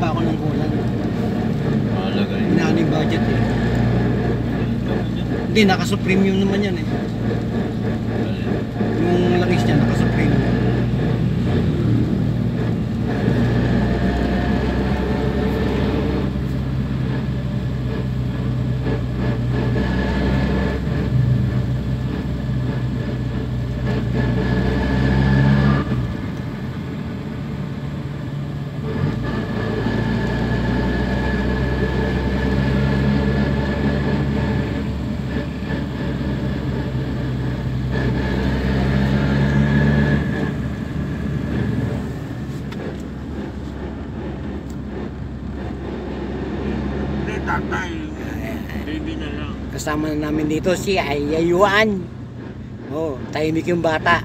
pa ako ng kulang. Mahalaga yun. Inaano yung budget eh. Hindi, naka-premium naman yan eh. Yung langis niya, naka-premium. Tatay, baby na lang. Kasama na namin dito si Ayayuan. Oh, tahimik yung bata.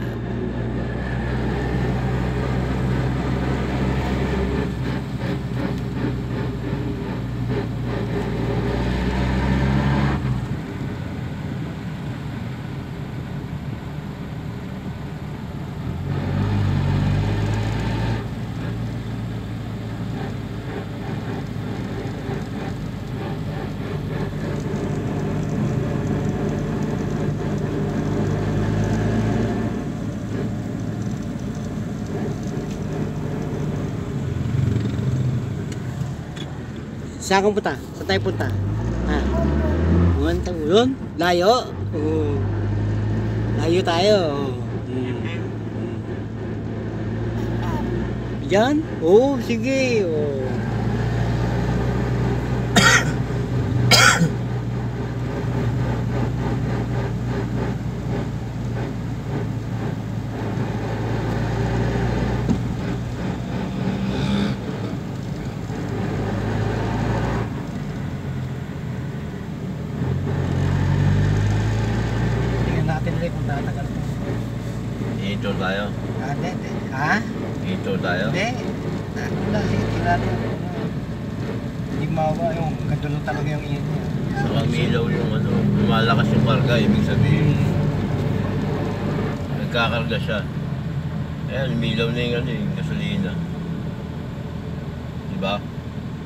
Saan kang punta? Saan tayo punta? Ha? Yun? Layo? Oo. Layo tayo. Diyan? Oo, sige. Oo. Kung tatagal mo. Ito tayo. Hindi. Ha? Ito tayo. Hindi. Wala, hindi natin. Hindi mawa yung ganun talaga yung iyan niya. Saka milaw yung ano, lumalakas yung karga, ibig sabihin. Nagkakarga siya. Ayan, milaw na yung ano, yung gasolina. Diba?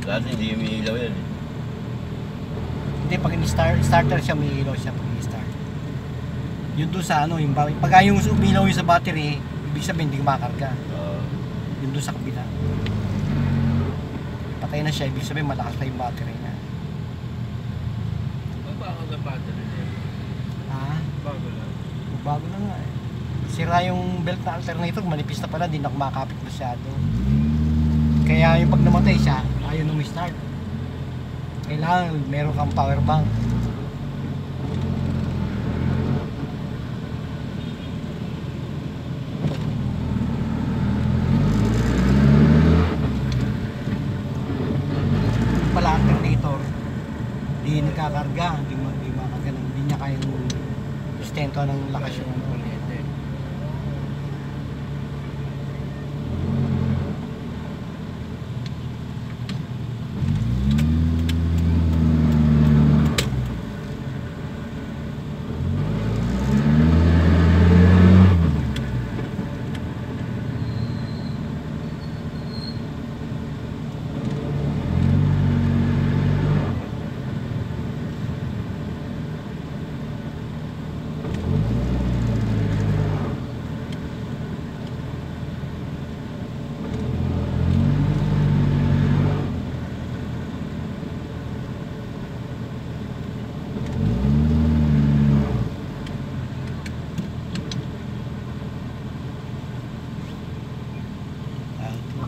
Dati hindi yung milaw yan eh. Hindi, pag starter siya, may ilaw siya pag i-start. Yun doon sa ano, yung pag yung umilaw yung sa battery, ibig sabihin hindi kumakarga. Yun doon sa kabila. Patay na siya, ibig sabihin malakas na yung battery niya. Bago na battery niya. Ha? Bago na. Bago na nga eh. Sira yung belt na alternator, manipis na pala, hindi na kumakapit masyado. Kaya yung pag namatay siya, ayaw nung start. Kailangan meron kang power bank. Pala alternator, hindi nagkakarga, hindi niya kayang sustento ng lakas yung ano.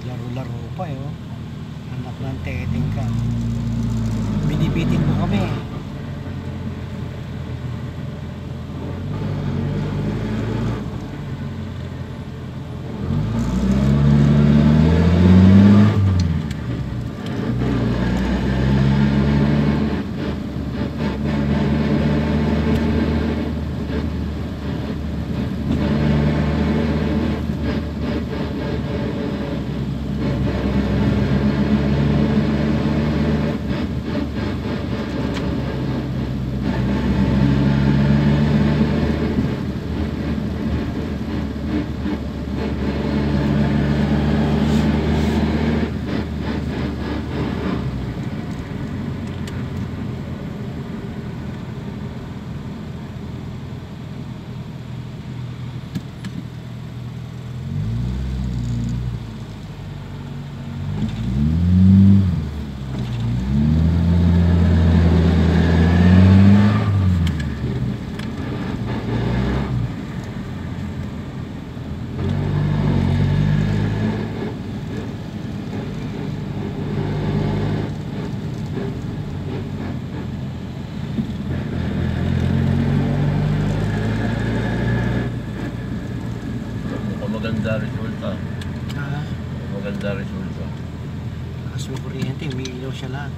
Laro-laro pa eh, oh. Anak ng teting ka. Binibitin mo kami. nagre-resolve ka. Lakas yung kuryente, umiilaw siya lahat.